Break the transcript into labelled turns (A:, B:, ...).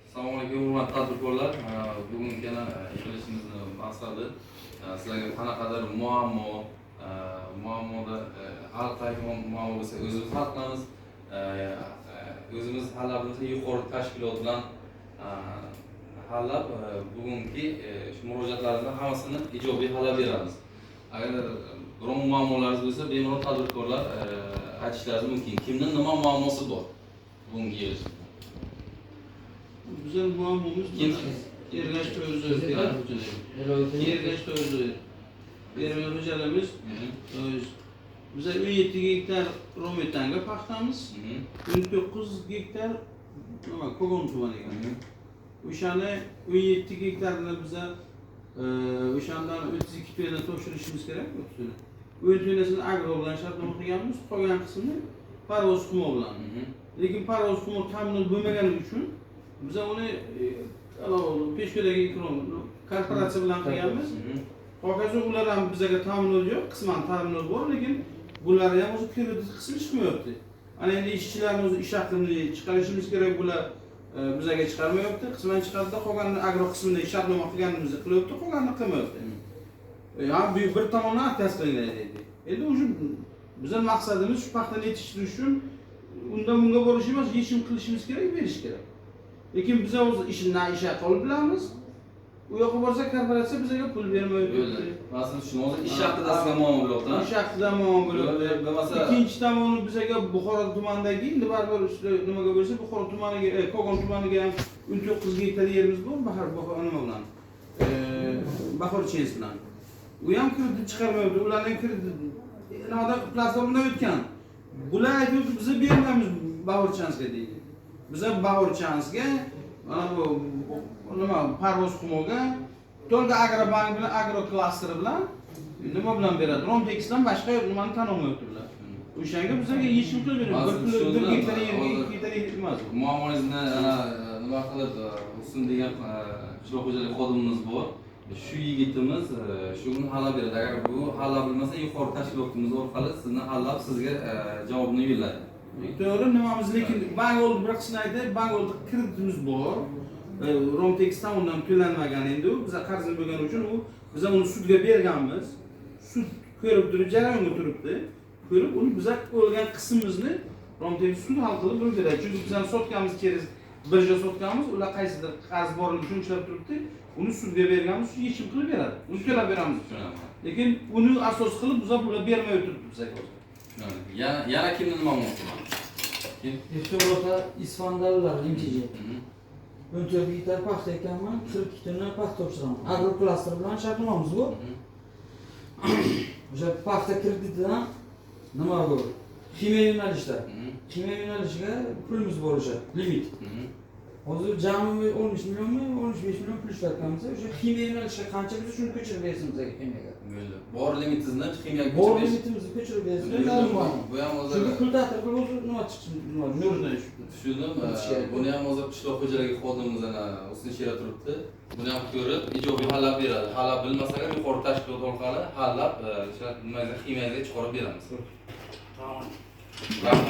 A: Assalomu alaykum, hurmatli tadbirkorlar. Bugun yana yig'ilishimizni maqsadi sizlarga qanaqadir muammoda hal qiladigan muammo bo'lsa o'zimiz hal qilamiz. O'zimiz hallabimizni yuqori tashkilot bilan hallab bugungi shu murojaatlarimizni hammasini ijobiy hallab beramiz. Agar biror muammolaringiz bo'lsa, bemalol tadbirkorlar aytishlaringiz mumkin. Kimning nima muammosi bor bugungi yig'ilishda?
B: Bizim muammomuz Ergash To'yzo'yev. Ergash To'yzo'yev. Bergan ho'jaligimiz bize 17 gektar rometanga paxtamiz, 19 gektar Kogon tumaniga. O'shani 17 gektarni bize o'shandan 32 tonna topshirishimiz kerak, 30 tonnasini agro bilan shartnoma qilganmiz, qolgan qismini parvoz hukumat bilan. Lekin parvoz hukumat ta'minot bo'lmagani uchun bize onu peşkedeki korporatsiya bilan qilganmiz. Hozir ular ham bizga ta'minot yo'q, qisman ta'minot bor, lekin bular ham o'zi kredit qismi chiqmayapti. Ana endi ishchilarni o'zi ish haqini chiqarishimiz kerak, bular bizga chiqarmayapti. Qisman chiqardi, qolganini agro qismida shartnoma qilganimizni qilyapti, qolganini qilmayapti. Ha bir tomondan atas qilinadi dedi. Endi o'sha bizning maqsadimiz shu paxtani yetishtirish uchun undan bunga borish emas, yechim qilishimiz kerak, berish kerak. Lekin biz o'z ishni isha qolib bilamiz. U yoqqa borsa korporatsiya bizga pul bermaydi.
A: Masalan, shuni o'zi ish haqida sizga muammo bo'lyapti.
B: Ish haqida muammo bo'lyapti. Ikkinchi tomoni bizga Buxoro tumanidagi endi baribir nimaga bo'lsa Buxoro tumaniga, Kogon tumaniga ham 19 gektar yerimiz bor, nima bilan? Bahor Chens bilan. U ham kredit chiqarmayapti. Ularning kredit nimada platformadan o'tgan. Bular aytibdi, biz bermaymiz Bahor Chensga deydi. Bize Bahor Chensga mana bu nima parvoz hukumotiga to'lga Agrobank bilan agro klasteri bilan nima bilan beradi? Romtexdan boshqa nimani tanilmayapti ular. O'shanga bizga yechim qilib beradi. Bir gektar yerga 2 gektar yer emas.
A: Muammongizni nima qilib Husn degan qishloq xo'jalik xodimimiz bor. Shu yigitimiz shuni hallab beradi. Agar bu hallab bilmasa, yuqori tashkilotimiz orqali sizni hallab sizga javobni yo'llaydi.
B: To'g'ri, nimamiz, lekin bank oldi bir qismini aytdi, bank oldi kreditimiz bor. Romtexdan undan to'lanmagan endi u biza qarz bo'lgani uchun u biz uni sudga berganmiz. Sud ko'rib turib, jarayonga turibdi. Ko'rib, uni biza o'lgan qismimizni Romtex sud hal qilib beradi. Chunki bizdan sotganmiz, kerak birja sotganmiz, ular qaysidir qarz borligini tushuntirib turibdi. Uni sudga berganmiz, sud yechim qilib beradi. Uni to'lab beramiz. Lekin uni asos qilib biza pul bermay turibdi bizga.
A: Yana kimning muammosi bor?
C: Erto'g'rota Isfandallar MTJ. 14 gektar paxta ekanman, 42 tonna paxta topshiraman. Agro klaster bilan shartnomamiz bor. O'sha paxta kreditidan nima bor? Kimyo yo'nalishda. Kimyo yo'nalishiga pulimiz bor o'sha, limit. Hozir jami 13 millionmi, 15 million pul ishlatganmiz. O'sha kimyo yo'nalishiga qancha biz shuni ko'chirib bersimiz kimyoga.
A: Bor limitingizni kimyoga
C: bor limitimizni ko'chirib bersimiz.
A: Bu ham hozir
C: pul ta'tir qilib o'zi nima chiqsin, nima nurdan
A: tushundim. Buni ham hozir qishloq xo'jaligi xodimimiz ana Husn shera turibdi. Buni ham ko'rib ijobiy hallab beradi. Hallab bilmasa ham yuqori tashkilot orqali hallab o'sha nimaga kimyoga chiqarib beramiz. Tamam.